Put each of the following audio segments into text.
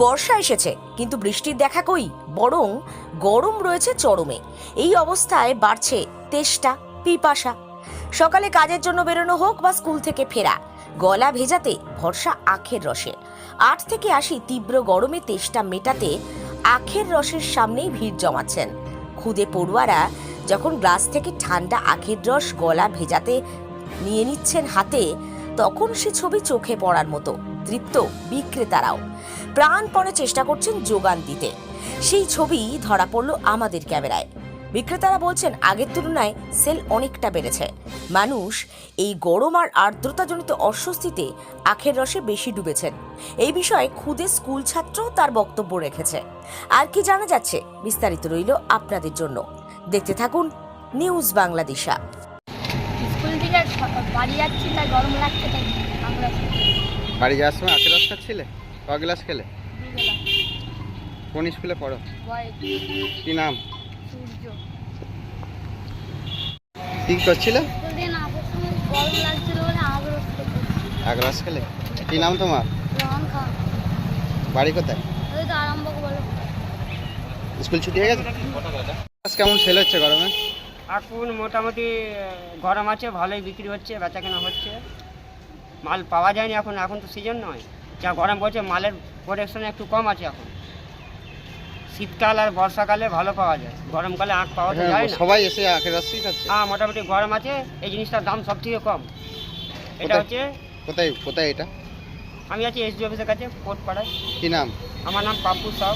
বর্ষা এসেছে, কিন্তু বৃষ্টির দেখা কই, বরং গরম রয়েছে চরমে। এই অবস্থায় বাড়ছে তেষ্টা, পিপাসা। সকালে কাজের জন্য বেরোনো হোক বা স্কুল থেকে ফেরা, গলা ভেজাতে ভরসা আখের রসে। 8 থেকে 80 তীব্র গরমে তেষ্টা মেটাতে আখের রসের সামনেই ভিড় জমাচ্ছেন। খুদে পড়ুয়ারা যখন গ্লাস থেকে ঠান্ডা আখের রস গলা ভেজাতে নিয়ে নিচ্ছেন হাতে, তখন সে ছবি চোখে পড়ার মতো। তৃপ্ত বিক্রেতারাও প্রাণপণে চেষ্টা করছেন যোগান দিতে। সেই ছবি ধরা পড়ল আমাদের ক্যামেরায়। বিক্রেতারা বলছেন আগের তুলনায় সেল অনেকটা বেড়েছে। মানুষ এই গরম আর আর্দ্রতাজনিত অস্বস্তিতে আখের রসে বেশি ডুবেছেন। এই বিষয়ে খুদে স্কুল ছাত্র তার বক্তব্য রেখেছে। আর কি জানা যাচ্ছে, বিস্তারিত রইল আপনাদের জন্য। দেখতে থাকুন নিউজ বাংলাদেশা। স্কুল থেকে বাড়ি যাচ্ছি, তাই গরম লাগছে, তাই আমরা বাড়ি যাওয়ার সময় আখের রস খাচ্ছিলে? ক গ্লাস খেলে? কোন স্কুলে পড়ো? কি নাম? সূর্য। কি করছিলে? স্কুল থেকে না আসার সময় গরম লাগছিল বলে আগে এক গ্লাস খেলে? কি নাম তোমার? রহন খান। বাড়ি কোথায়? ওই তো আরম্ভ বলো। স্কুল ছুটি হয়ে গেছে? কেমন সেল হচ্ছে গরমে? এখন মোটামুটি গরম আছে, ভালোই বিক্রি হচ্ছে, বেচা কেনা হচ্ছে। মাল পাওয়া যায়নি এখন তো সিজন নয়। যা গরম পড়ছে মালের প্রোডাকশন একটু কম আছে এখন। শীতকাল আর বর্ষাকালে ভালো পাওয়া যায়, গরমকালে আখ পাওয়া তো যায় না। সবাই এসে আখের রসই খাচ্ছে? হ্যাঁ, মোটামুটি গরম আছে, এই জিনিসটার দাম সব থেকে কম। এটা হচ্ছে কোথায় কোথায় এটা? আমি আছি এসডি অফিসের কাছে, কোটপাড়ায়। কি নাম? আমার নাম পাপ্পু সাউ।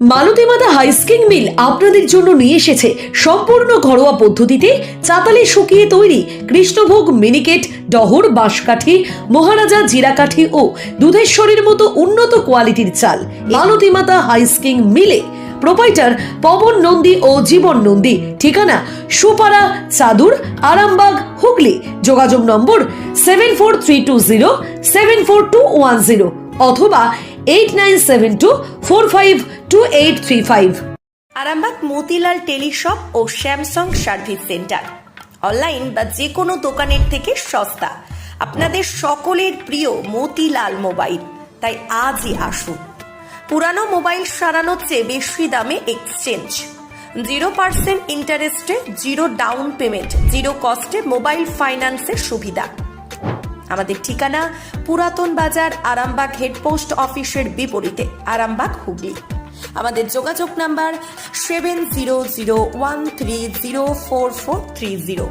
মালতীমাতা হাইস্কিং মিল আপনাদের জন্য নিয়ে এসেছে সম্পূর্ণ ঘরোয়া পদ্ধতিতে চাতালে শুকিয়ে তৈরি কৃষ্ণভোগ মিনিকেট, ডহর, বাঁশকাঠি, মহারাজা জিরাকাঠি ও দুধেশ্বরীর মতো উন্নত কোয়ালিটির চাল। মালতীমাতা হাইস্কিং মিলে প্রোপাইটার পবন নন্দী ও জীবন নন্দী। ঠিকানা সুপারা, চাদুর, আরামবাগ, হুগলি। যোগাযোগ নম্বর 7432074210 অথবা 8972452835। আরামবাগ মতিলাল টেলিশপ ও স্যামসাং সার্ভিস সেন্টার, অনলাইন বা যে কোনো দোকানের থেকে সস্তা। আপনাদের সকলের প্রিয় মতিলাল মোবাইল, তাই আজই আসুন। পুরানো মোবাইল সারানোর চেয়ে বেশি দামে এক্সচেঞ্জ, 0% ইন্টারেস্টে, 0 ডাউন পেমেন্ট, 0 কস্টে মোবাইল ফাইন্যান্সের সুবিধা। আমাদের ঠিকানা পুরাতন বাজার, আরামবাগ হেডপোস্ট অফিসের বিপরীতে, আরামবাগ, হুগলি। আমাদের যোগাযোগ নাম্বার 7001304430।